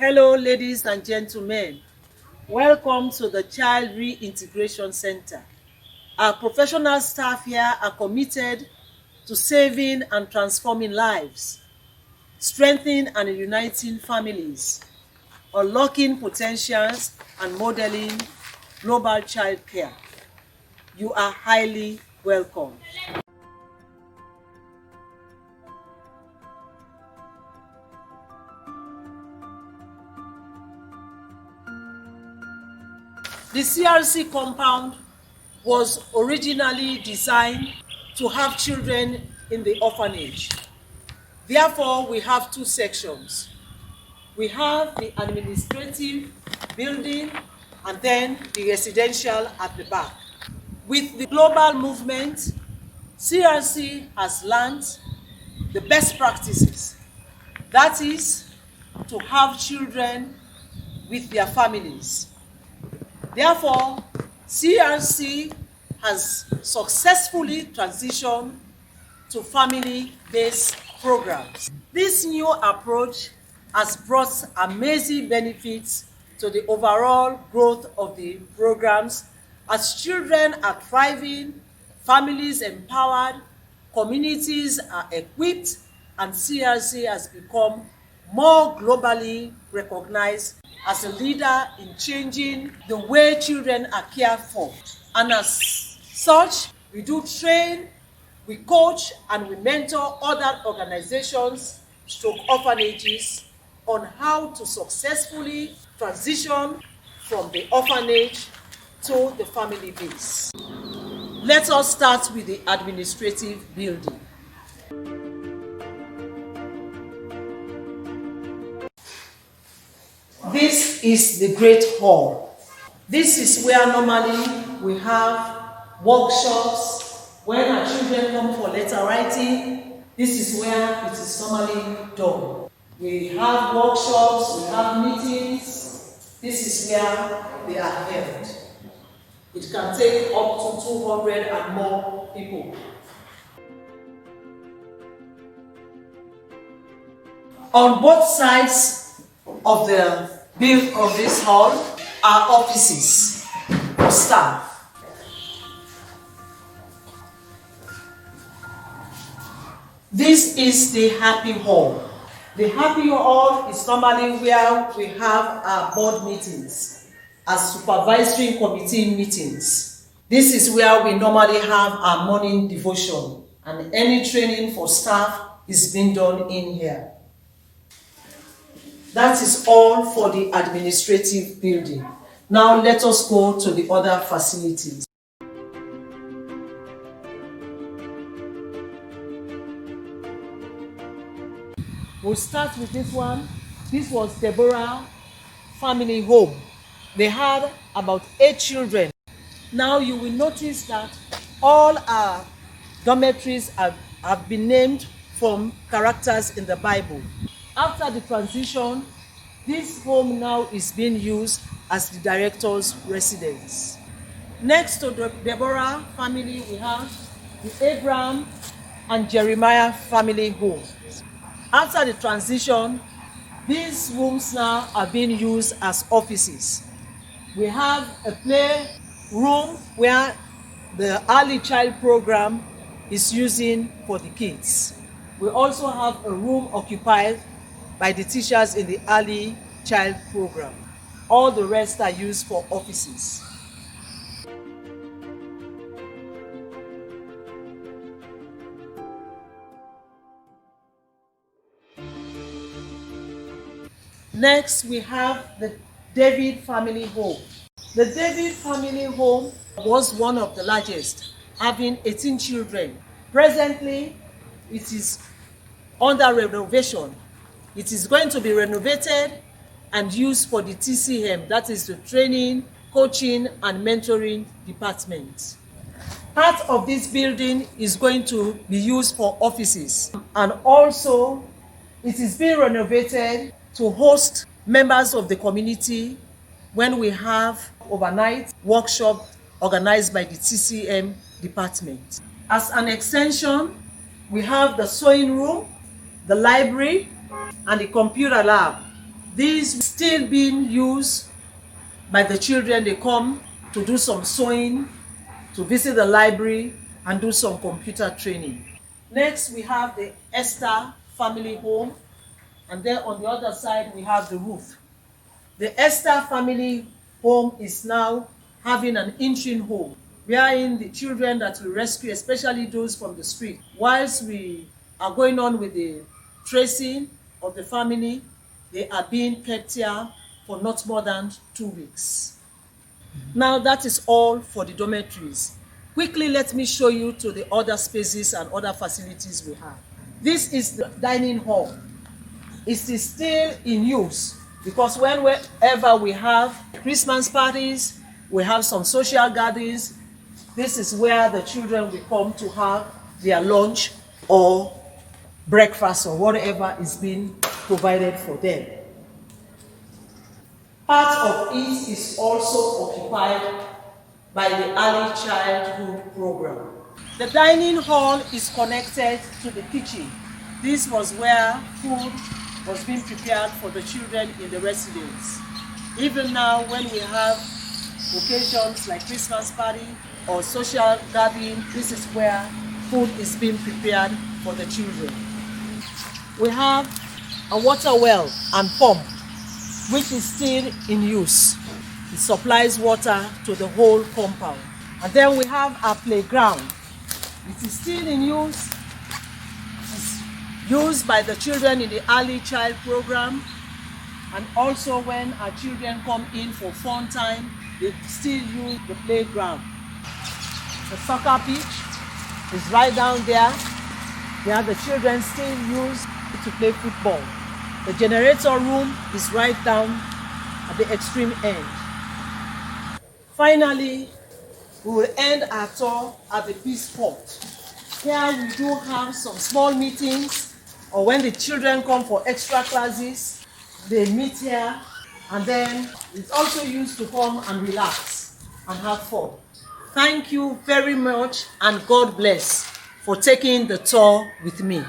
Hello, ladies and gentlemen. Welcome to the Child Reintegration Centre. Our professional staff here are committed to saving and transforming lives, strengthening and uniting families, unlocking potentials, and modeling global child care. You are highly welcome. The CRC compound was originally designed to have children in the orphanage. Therefore, we have two sections. We have the administrative building and then the residential at the back. With the global movement, CRC has learned the best practices. That is, to have children with their families. Therefore, CRC has successfully transitioned to family-based programs. This new approach has brought amazing benefits to the overall growth of the programs as children are thriving, families empowered, communities are equipped, and CRC has become more globally recognized as a leader in changing the way children are cared for. And as such, we do train, we coach, and we mentor other organizations, orphanages, on how to successfully transition from the orphanage to the family base. Let us start with the administrative building. This is the Great Hall. This is where normally we have workshops. When our children come for letter writing, this is where it is normally done. We have workshops, we have meetings. This is where they are held. It can take up to 200 and more people. On both sides of the build of this hall are offices for staff. This is the Happy Hall. The Happy Hall is normally where we have our board meetings, our supervisory committee meetings. This is where we normally have our morning devotion, and any training for staff is being done in here. That is all for the administrative building. Now let us go to the other facilities. We'll start with this one. This was Deborah Family Home. They had about 8 children. Now you will notice that all our dormitories have been named from characters in the Bible. After the transition, this home now is being used as the director's residence. Next to the Deborah family, we have the Abraham and Jeremiah family home. After the transition, these rooms now are being used as offices. We have a play room where the early child program is using for the kids. We also have a room occupied by the teachers in the early child program. All the rest are used for offices. Next, we have the David Family Home. The David Family Home was one of the largest, having 18 children. Presently, it is under renovation. It is going to be renovated and used for the TCM, that is the training, coaching, and mentoring department. Part of this building is going to be used for offices, and also it is being renovated to host members of the community when we have overnight workshop organized by the TCM department. As an extension, we have the sewing room, the library, and the computer lab. These still being used by the children. They come to do some sewing, to visit the library, and do some computer training. Next, we have the Esther family home, and then on the other side, we have the roof. The Esther family home is now having an interim home, wherein the children that we rescue, especially those from the street, whilst we are going on with the tracing of the family, they are being kept here for not more than 2 weeks. Now that is all for the dormitories. Quickly, let me show you to the other spaces and other facilities we have. This is the dining hall. It is still in use because whenever we have Christmas parties, we have some social gatherings, this is where the children will come to have their lunch or breakfast or whatever is being provided for them. Part of it is also occupied by the early childhood program. The dining hall is connected to the kitchen. This was where food was being prepared for the children in the residence. Even now, when we have occasions like Christmas party or social gathering, this is where food is being prepared for the children. We have a water well and pump, which is still in use. It supplies water to the whole compound. And then we have our playground. It is still in use. It is used by the children in the early child program. And also when our children come in for fun time, they still use the playground. The soccer pitch is right down there. There the children still use to play football. The generator room is right down at the extreme end. Finally, we will end our tour at the Peace Court. Here we do have some small meetings, or when the children come for extra classes, they meet here, and then it's also used to come and relax and have fun. Thank you very much, and God bless for taking the tour with me.